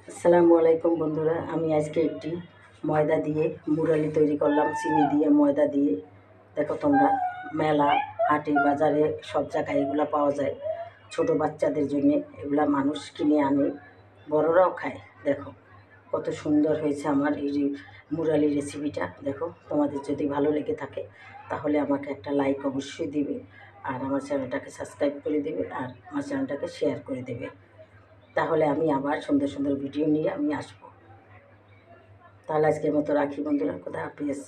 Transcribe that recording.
আসসালামু আলাইকুম বন্ধুরা, আমি আজকে একটি ময়দা দিয়ে মুরালি তৈরি করলাম। চিনি দিয়ে ময়দা দিয়ে। দেখো তোমরা, মেলা হাটে বাজারে সব জায়গায় এগুলো পাওয়া যায়। ছোট বাচ্চাদের জন্য এগুলা মানুষ কিনে আনে, বড়রাও খায়। দেখো কত সুন্দর হয়েছে আমার এই মুরালি রেসিপিটা। দেখো, তোমাদের যদি ভালো লেগে থাকে তাহলে আমাকে একটা লাইক অবশ্যই দিবে, আর আমার চ্যানেলটাকে সাবস্ক্রাইব করে দেবে, আর আমার চ্যানেলটাকে শেয়ার করে দেবে। তাহলে আমি আবার সুন্দর সুন্দর ভিডিও নিয়ে আমি আসবো। তাহলে আজকের মতো রাখি বন্ধুরা, খোদা হাফেজ।